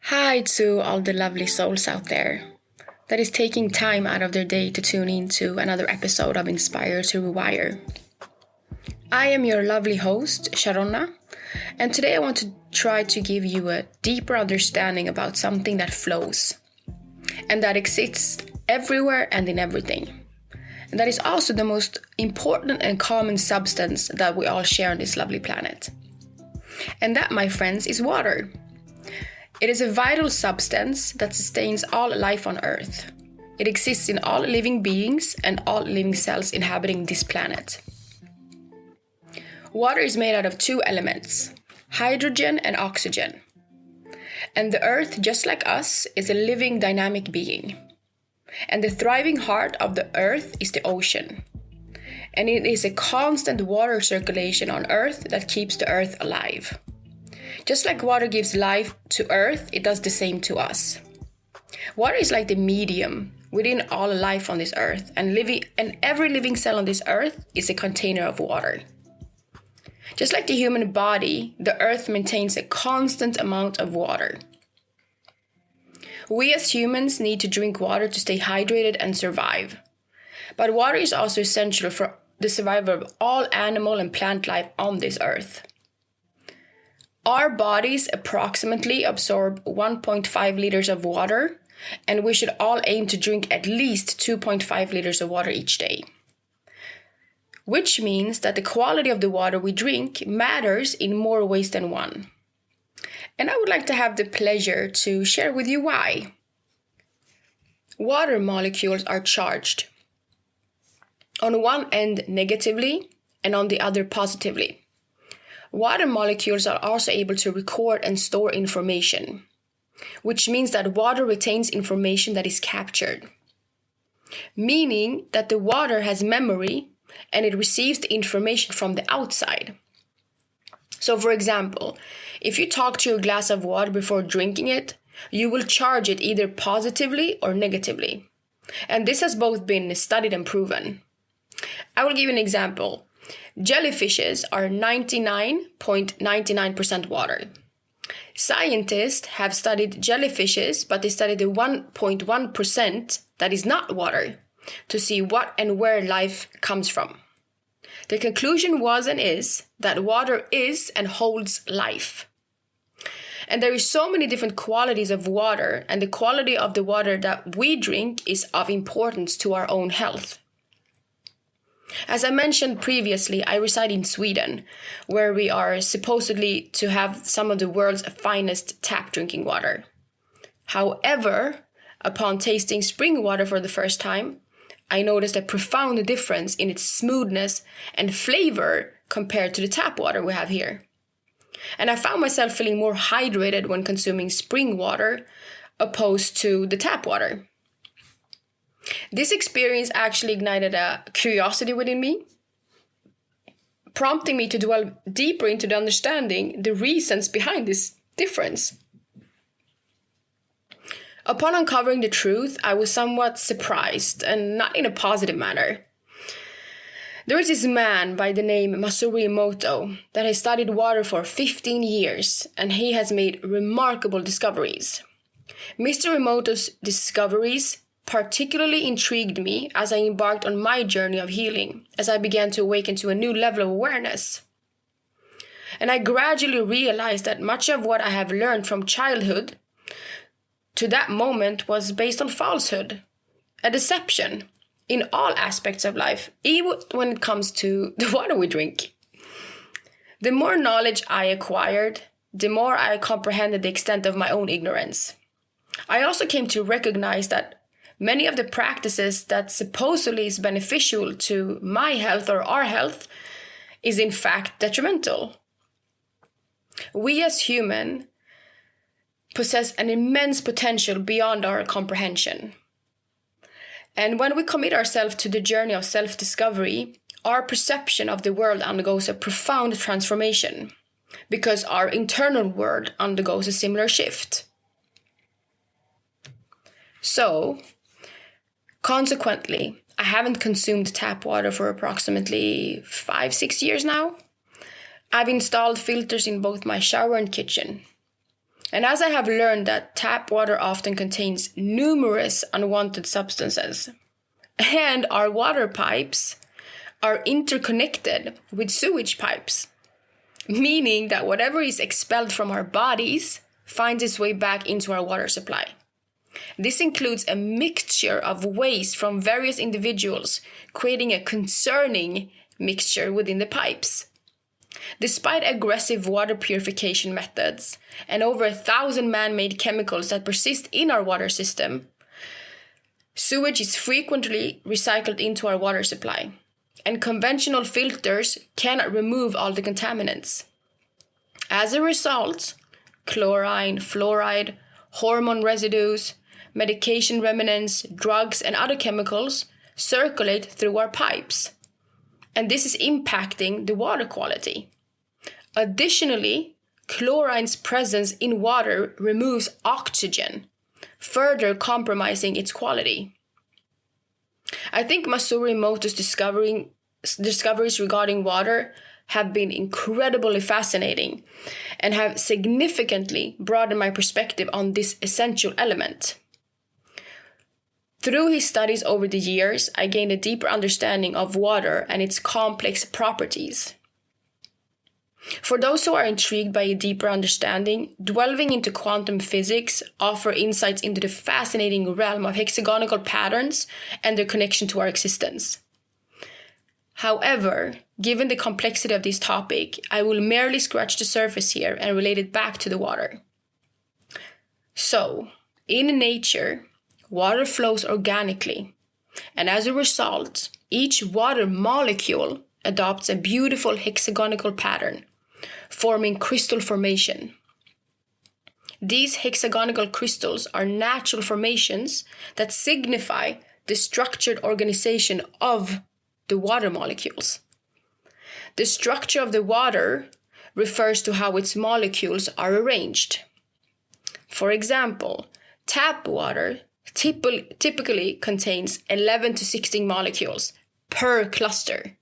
Hi to all the lovely souls out there that is taking time out of their day to tune in to another episode of Inspire to Rewire. I am your lovely host, Sharonna, and today I want to try to give you a deeper understanding about something that flows and that exists everywhere and in everything. And that is also the most important and common substance that we all share on this lovely planet. And that, my friends, is water. It is a vital substance that sustains all life on Earth. It exists in all living beings and all living cells inhabiting this planet. Water is made out of two elements, hydrogen and oxygen. And the Earth, just like us, is a living dynamic being. And the thriving heart of the Earth is the ocean. And it is a constant water circulation on Earth that keeps the Earth alive. Just like water gives life to Earth, it does the same to us. Water is like the medium within all life on this Earth, and every living cell on this Earth is a container of water. Just like the human body, the Earth maintains a constant amount of water. We as humans need to drink water to stay hydrated and survive. But water is also essential for the survival of all animal and plant life on this Earth. Our bodies approximately absorb 1.5 liters of water, and we should all aim to drink at least 2.5 liters of water each day. Which means that the quality of the water we drink matters in more ways than one. And I would like to have the pleasure to share with you why. Water molecules are charged. On one end negatively, and on the other positively. Water molecules are also able to record and store information, which means that water retains information that is captured, meaning that the water has memory and it receives the information from the outside. So for example, if you talk to your glass of water before drinking it, you will charge it either positively or negatively. And this has both been studied and proven. I will give you an example. Jellyfishes are 99.99% water. Scientists have studied jellyfishes, but they studied the 1.1% that is not water to see what and where life comes from. The conclusion was and is that water is and holds life. And there is so many different qualities of water, and the quality of the water that we drink is of importance to our own health. As I mentioned previously, I reside in Sweden, where we are supposedly to have some of the world's finest tap drinking water. However, upon tasting spring water for the first time, I noticed a profound difference in its smoothness and flavor compared to the tap water we have here. And I found myself feeling more hydrated when consuming spring water opposed to the tap water. This experience actually ignited a curiosity within me, prompting me to delve deeper into the understanding the reasons behind this difference. Upon uncovering the truth, I was somewhat surprised, and not in a positive manner. There is this man by the name Masaru Emoto that has studied water for 15 years, and he has made remarkable discoveries. Mr. Emoto's discoveries particularly intrigued me as I embarked on my journey of healing, as I began to awaken to a new level of awareness. And I gradually realized that much of what I have learned from childhood to that moment was based on falsehood, a deception in all aspects of life, even when it comes to the water we drink. The more knowledge I acquired, the more I comprehended the extent of my own ignorance. I also came to recognize that many of the practices that supposedly is beneficial to my health or our health is in fact detrimental. We as humans possess an immense potential beyond our comprehension. And when we commit ourselves to the journey of self-discovery, our perception of the world undergoes a profound transformation because our internal world undergoes a similar shift. So, consequently, I haven't consumed tap water for approximately 5-6 years now. I've installed filters in both my shower and kitchen. And as I have learned that tap water often contains numerous unwanted substances, and our water pipes are interconnected with sewage pipes, meaning that whatever is expelled from our bodies finds its way back into our water supply. This includes a mixture of waste from various individuals, creating a concerning mixture within the pipes. Despite aggressive water purification methods and over 1,000 man-made chemicals that persist in our water system, sewage is frequently recycled into our water supply, and conventional filters cannot remove all the contaminants. As a result, chlorine, fluoride, hormone residues, medication remnants, drugs, and other chemicals circulate through our pipes, and this is impacting the water quality. Additionally, chlorine's presence in water removes oxygen, further compromising its quality. I think Masaru Emoto's discoveries regarding water have been incredibly fascinating and have significantly broadened my perspective on this essential element. Through his studies over the years, I gained a deeper understanding of water and its complex properties. For those who are intrigued by a deeper understanding, delving into quantum physics offers insights into the fascinating realm of hexagonal patterns and their connection to our existence. However, given the complexity of this topic, I will merely scratch the surface here and relate it back to the water. So, in nature, water flows organically, and as a result, each water molecule adopts a beautiful hexagonal pattern, forming crystal formation. These hexagonal crystals are natural formations that signify the structured organization of the water molecules. The structure of the water refers to how its molecules are arranged. For example, tap water typically contains 11 to 16 molecules per cluster.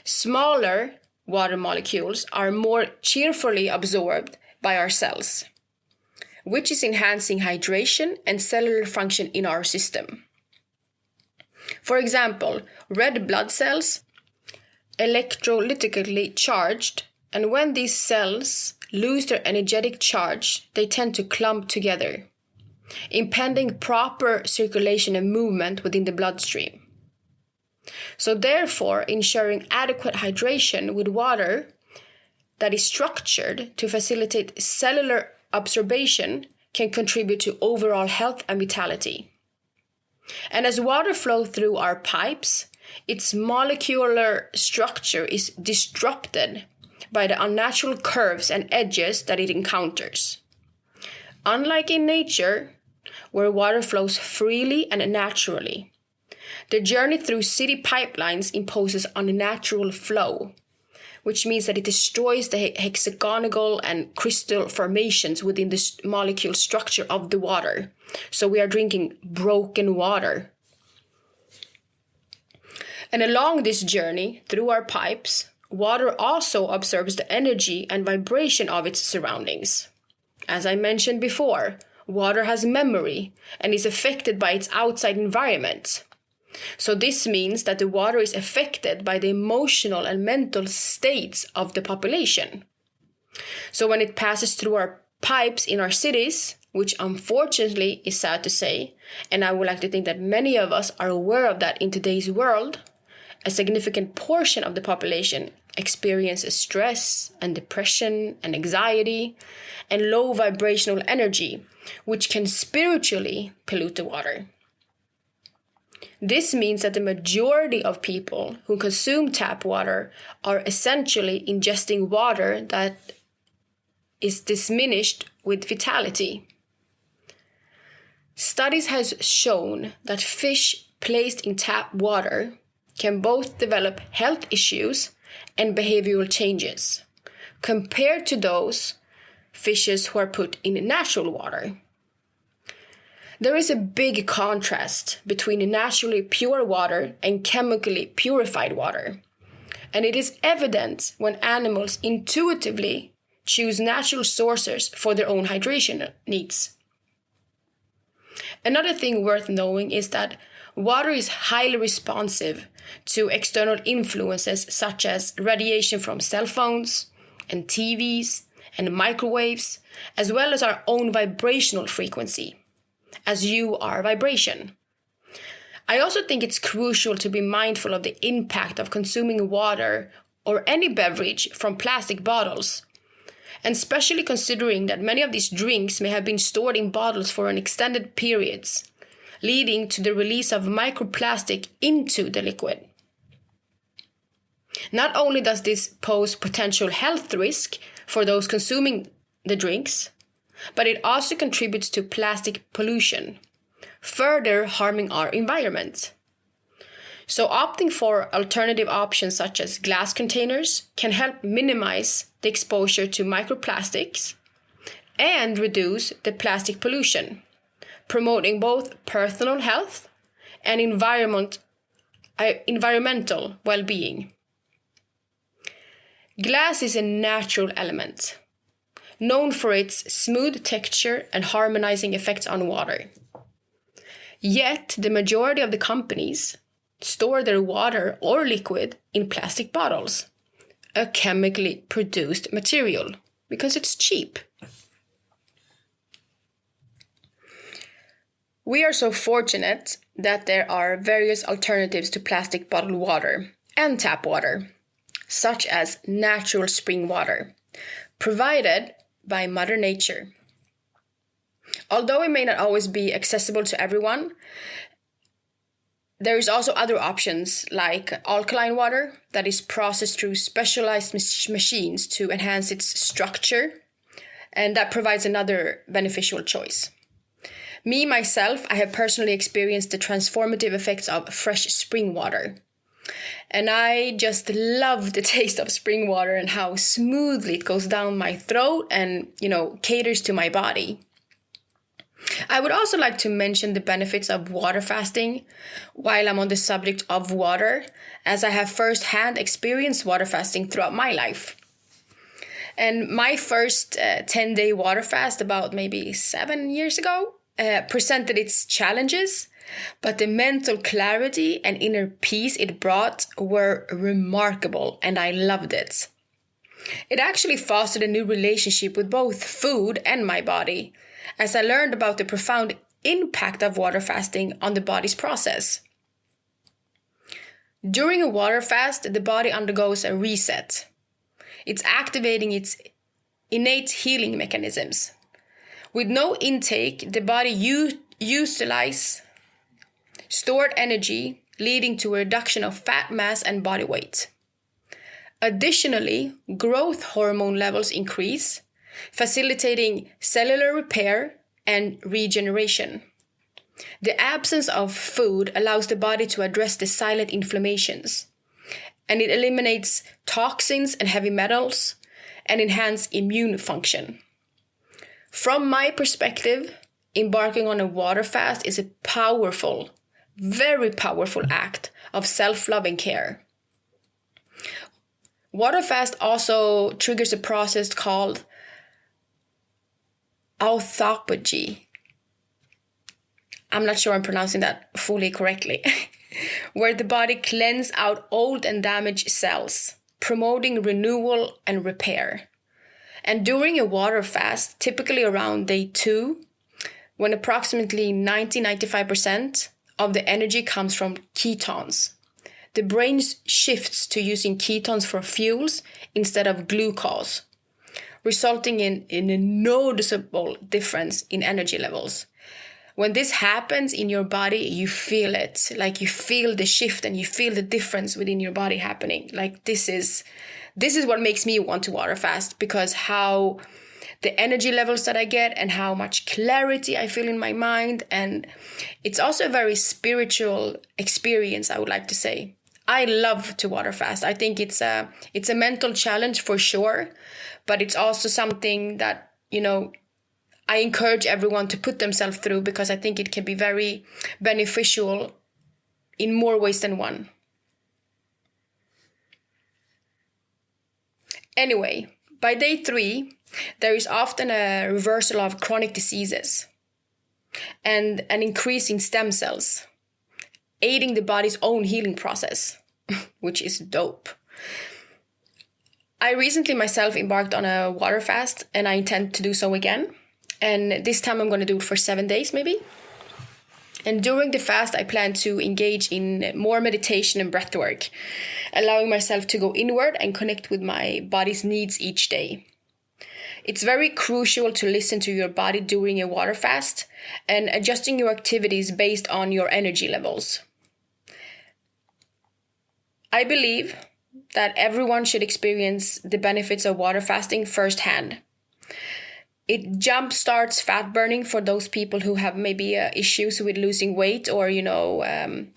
Smaller water molecules are more cheerfully absorbed by our cells, which is enhancing hydration and cellular function in our system. For example, red blood cells electrolytically charged, and when these cells lose their energetic charge, they tend to clump together, impeding proper circulation and movement within the bloodstream. So therefore, ensuring adequate hydration with water that is structured to facilitate cellular absorption can contribute to overall health and vitality. And as water flows through our pipes, its molecular structure is disrupted by the unnatural curves and edges that it encounters. Unlike in nature, where water flows freely and naturally, the journey through city pipelines imposes unnatural flow, which means that it destroys the hexagonal and crystal formations within the molecule structure of the water. So we are drinking broken water. And along this journey through our pipes, water also absorbs the energy and vibration of its surroundings. As I mentioned before, water has memory and is affected by its outside environment. So this means that the water is affected by the emotional and mental states of the population. So when it passes through our pipes in our cities, which unfortunately is sad to say, and I would like to think that many of us are aware of that in today's world, a significant portion of the population experiences stress and depression and anxiety and low vibrational energy, which can spiritually pollute the water. This means that the majority of people who consume tap water are essentially ingesting water that is diminished with vitality. Studies have shown that fish placed in tap water can both develop health issues and behavioral changes compared to those fishes who are put in natural water. There is a big contrast between naturally pure water and chemically purified water, and it is evident when animals intuitively choose natural sources for their own hydration needs. Another thing worth knowing is that water is highly responsive to external influences such as radiation from cell phones and TVs and microwaves, as well as our own vibrational frequency, as you are vibration. I also think it's crucial to be mindful of the impact of consuming water or any beverage from plastic bottles, and especially considering that many of these drinks may have been stored in bottles for an extended periods, leading to the release of microplastic into the liquid. Not only does this pose potential health risk for those consuming the drinks, but it also contributes to plastic pollution, further harming our environment. So opting for alternative options such as glass containers can help minimize the exposure to microplastics and reduce the plastic pollution, promoting both personal health and environmental well-being. Glass is a natural element, known for its smooth texture and harmonizing effects on water. Yet, the majority of the companies store their water or liquid in plastic bottles, a chemically produced material, because it's cheap. We are so fortunate that there are various alternatives to plastic bottled water and tap water, such as natural spring water, provided by Mother Nature. Although it may not always be accessible to everyone, there is also other options like alkaline water that is processed through specialized machines to enhance its structure, and that provides another beneficial choice. Myself, I have personally experienced the transformative effects of fresh spring water. And I just love the taste of spring water and how smoothly it goes down my throat and, caters to my body. I would also like to mention the benefits of water fasting while I'm on the subject of water, as I have firsthand experienced water fasting throughout my life. And my first 10-day water fast, about maybe 7 years ago, presented its challenges, but the mental clarity and inner peace it brought were remarkable, and I loved it. It actually fostered a new relationship with both food and my body, as I learned about the profound impact of water fasting on the body's process. During a water fast, the body undergoes a reset. It's activating its innate healing mechanisms. With no intake, the body utilizes stored energy, leading to a reduction of fat mass and body weight. Additionally, growth hormone levels increase, facilitating cellular repair and regeneration. The absence of food allows the body to address the silent inflammations, and it eliminates toxins and heavy metals and enhances immune function. From my perspective, embarking on a water fast is a powerful, very powerful act of self-love and care. Water fast also triggers a process called autophagy. I'm not sure I'm pronouncing that fully correctly, where the body cleanses out old and damaged cells, promoting renewal and repair. And during a water fast, typically around day 2, when approximately 90-95% of the energy comes from ketones, the brain shifts to using ketones for fuels instead of glucose, resulting in a noticeable difference in energy levels. When this happens in your body, you feel it. Like you feel the shift and you feel the difference within your body happening. Like this is what makes me want to water fast, because how the energy levels that I get and how much clarity I feel in my mind. And it's also a very spiritual experience, I would like to say. I love to water fast. I think it's a mental challenge for sure, but it's also something that, I encourage everyone to put themselves through, because I think it can be very beneficial in more ways than one. Anyway, By day 3, there is often a reversal of chronic diseases and an increase in stem cells, aiding the body's own healing process, which is dope. I recently myself embarked on a water fast, and I intend to do so again. And this time I'm going to do it for 7 days maybe. And during the fast, I plan to engage in more meditation and breath work, allowing myself to go inward and connect with my body's needs each day. It's very crucial to listen to your body during a water fast and adjusting your activities based on your energy levels. I believe that everyone should experience the benefits of water fasting firsthand. It jumpstarts fat burning for those people who have maybe issues with losing weight or,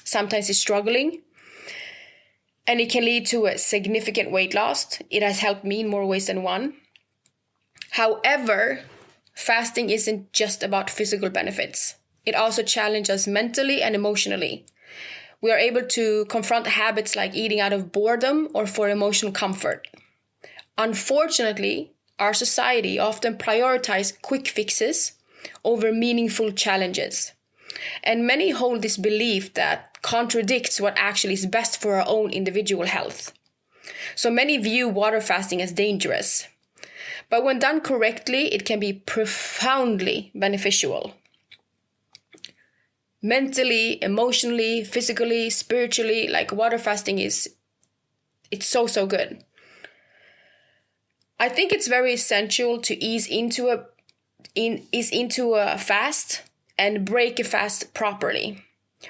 sometimes is struggling. And it can lead to a significant weight loss. It has helped me in more ways than one. However, fasting isn't just about physical benefits. It also challenges us mentally and emotionally. We are able to confront habits like eating out of boredom or for emotional comfort. Unfortunately, our society often prioritizes quick fixes over meaningful challenges. And many hold this belief that contradicts what actually is best for our own individual health. So many view water fasting as dangerous. But when done correctly, it can be profoundly beneficial. Mentally, emotionally, physically, spiritually, like water fasting it's so good. I think it's very essential to ease into a fast and break a fast properly.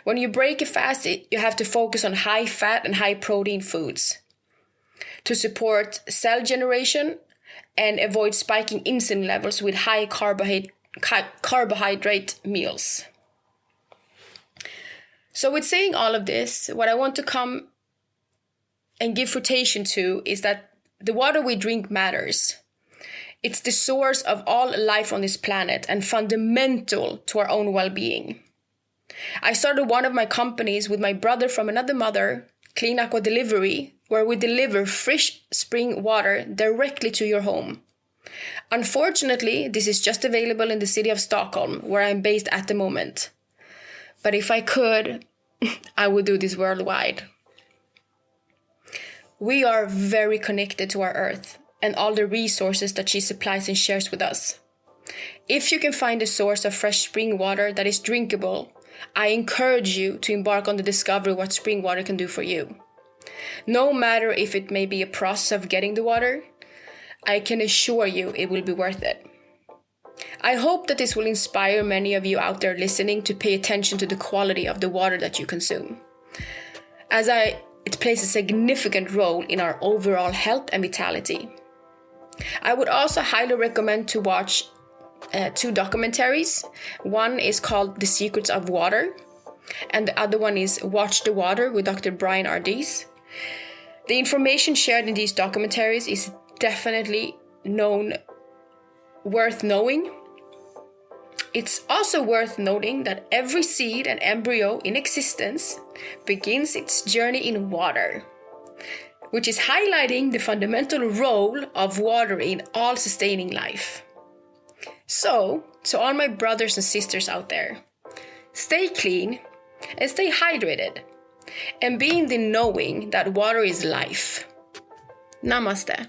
When you break a fast, you have to focus on high fat and high protein foods to support cell generation and avoid spiking insulin levels with high carbohydrate meals. So with saying all of this, what I want to come and give quotation to is that the water we drink matters. It's the source of all life on this planet and fundamental to our own well-being. I started one of my companies with my brother from another mother, Clean Aqua Delivery, where we deliver fresh spring water directly to your home. Unfortunately, this is just available in the city of Stockholm, where I'm based at the moment. But if I could, I would do this worldwide. We are very connected to our earth and all the resources that she supplies and shares with us. If you can find a source of fresh spring water that is drinkable, I encourage you to embark on the discovery of what spring water can do for you. No matter if it may be a process of getting the water, I can assure you it will be worth it. I hope that this will inspire many of you out there listening to pay attention to the quality of the water that you consume, as it plays a significant role in our overall health and vitality. I would also highly recommend to watch 2 documentaries. One is called The Secrets of Water, and the other one is Watch the Water with Dr. Brian Ardis. The information shared in these documentaries is definitely worth knowing. It's also worth noting that every seed and embryo in existence begins its journey in water, which is highlighting the fundamental role of water in all sustaining life. So, to all my brothers and sisters out there, stay clean and stay hydrated, and be in the knowing that water is life. Namaste.